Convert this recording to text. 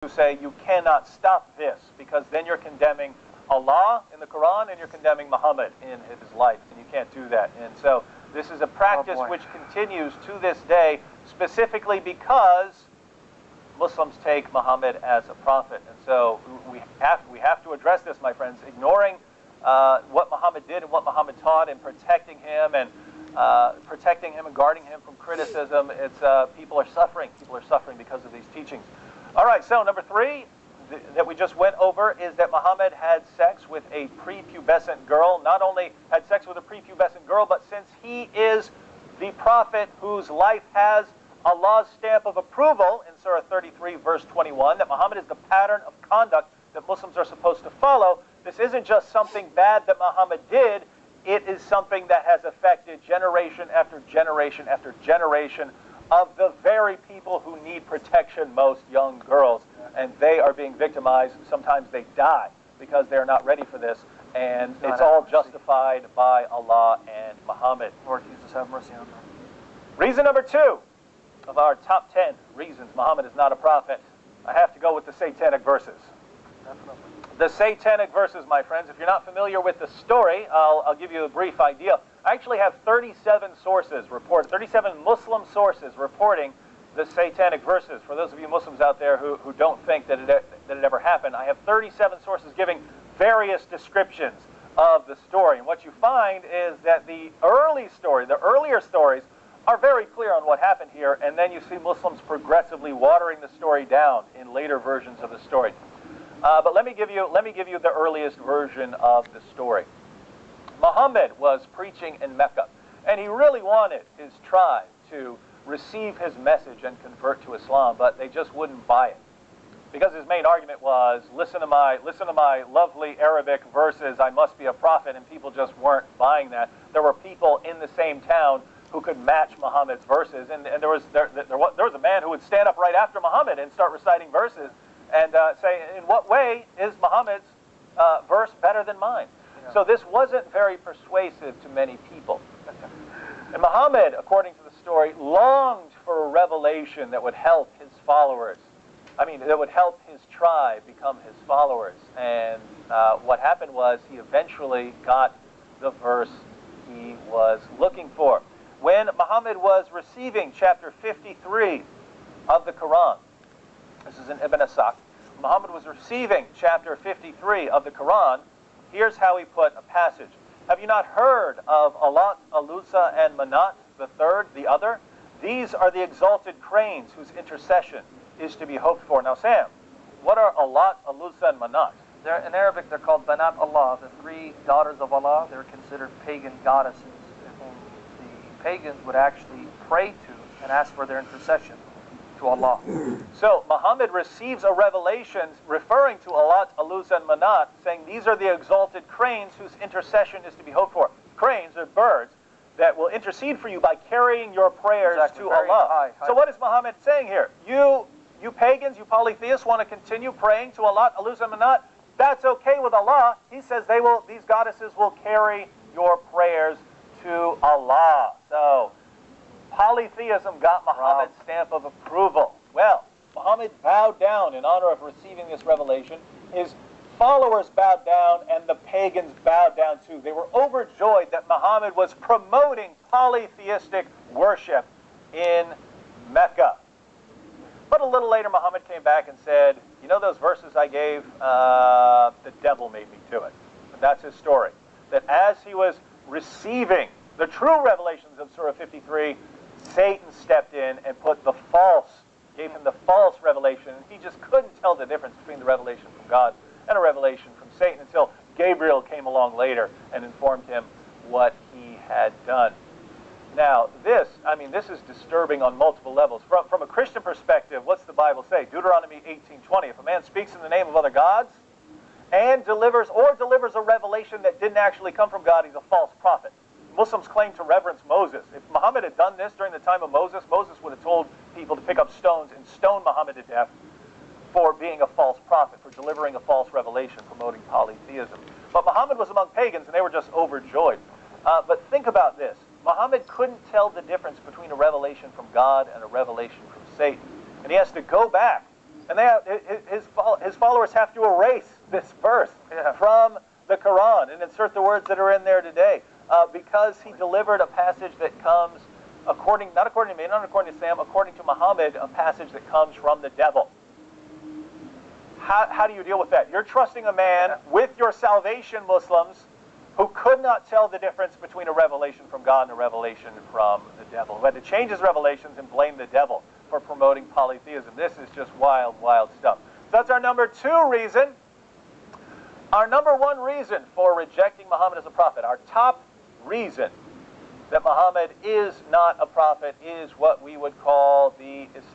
who say you cannot stop this, because then you're condemning Allah in the Quran and you're condemning Muhammad in his life, and you can't do that. And so this is a practice which continues to this day, specifically because Muslims take Muhammad as a prophet. And so we have to address this, my friends. Ignoring what Muhammad did and what Muhammad taught, and protecting him and guarding him from criticism. It's people are suffering. People are suffering because of these teachings. All right. So number 3 that we just went over is that Muhammad had sex with a prepubescent girl. Not only had sex with a prepubescent girl, but since he is the prophet whose life has Allah's stamp of approval in Surah 33, verse 21, that Muhammad is the pattern of conduct that Muslims are supposed to follow. This isn't just something bad that Muhammad did. It is something that has affected generation after generation after generation of the very people who need protection most, young girls. And they are being victimized. Sometimes they die because they're not ready for this. And it's all justified by Allah and Muhammad. Lord Jesus, have mercy on them. Reason number 2 of our top 10 reasons Muhammad is not a prophet. I have to go with the Satanic Verses. Definitely. The Satanic Verses, my friends. If you're not familiar with the story, I'll give you a brief idea. I actually have 37 sources reported, 37 Muslim sources reporting the Satanic Verses. For those of you Muslims out there who don't think that it ever happened, I have 37 sources giving various descriptions of the story. And what you find is that the earlier stories are very clear on what happened here, and then you see Muslims progressively watering the story down in later versions of the story. But let me give you the earliest version of the story. Muhammad was preaching in Mecca, and he really wanted his tribe to receive his message and convert to Islam, but they just wouldn't buy it. Because his main argument was, listen to my lovely Arabic verses, I must be a prophet, and people just weren't buying that. There were people in the same town who could match Muhammad's verses, and there was a man who would stand up right after Muhammad and start reciting verses and say, in what way is Muhammad's verse better than mine? Yeah. So this wasn't very persuasive to many people. And Muhammad, according to the story, longed for a revelation that would help his followers. That would help his tribe become his followers. And what happened was he eventually got the verse he was looking for. When Muhammad was receiving chapter 53 of the Quran, this is in Ibn Asaq, Muhammad was receiving chapter 53 of the Quran, here's how he put a passage. Have you not heard of Alat, Alusa, and Manat, the third, the other? These are the exalted cranes whose intercession is to be hoped for. Now, Sam, what are Alat, Alusa, and Manat? In Arabic, they're called Banat Allah, the 3 daughters of Allah. They're considered pagan goddesses, whom the pagans would actually pray to and ask for their intercession to Allah. So Muhammad receives a revelation referring to Alat, Alusa, and Manat, saying these are the exalted cranes whose intercession is to be hoped for. Cranes are birds that will intercede for you by carrying your prayers to Allah. High. So what is Muhammad saying here? You pagans, you polytheists want to continue praying to Alat, Alusa, and Manat? That's okay with Allah. He says these goddesses will carry your prayers to Allah. So polytheism got Muhammad's stamp of approval. Well, Muhammad bowed down in honor of receiving this revelation. His followers bowed down, and the pagans bowed down too. They were overjoyed that Muhammad was promoting polytheistic worship in Mecca. But a little later, Muhammad came back and said, you know those verses I gave? The devil made me do it. And that's his story. That as he was receiving the true revelations of Surah 53, Satan stepped in and gave him the false revelation. And he just couldn't tell the difference between the revelation from God and a revelation from Satan until Gabriel came along later and informed him what he had done. Now, this is disturbing on multiple levels. From a Christian perspective, what's the Bible say? Deuteronomy 18:20. If a man speaks in the name of other gods and delivers a revelation that didn't actually come from God, he's a false prophet. Muslims claim to reverence Moses. If Muhammad had done this during the time of Moses, Moses would have told people to pick up stones and stone Muhammad to death for being a false prophet, for delivering a false revelation, promoting polytheism. But Muhammad was among pagans, and they were just overjoyed. But think about this. Muhammad couldn't tell the difference between a revelation from God and a revelation from Satan. And he has to go back And his followers have to erase this verse from the Quran and insert the words that are in there today, because he delivered a passage that comes not according to me, not according to Sam, according to Muhammad, a passage that comes from the devil. How do you deal with that? You're trusting a man with your salvation, Muslims, who could not tell the difference between a revelation from God and a revelation from the devil, who had to change his revelations and blame the devil for promoting polytheism. This is just wild, wild stuff. So that's our number 2 reason. Our number 1 reason for rejecting Muhammad as a prophet, our top reason that Muhammad is not a prophet, is what we would call the Islamic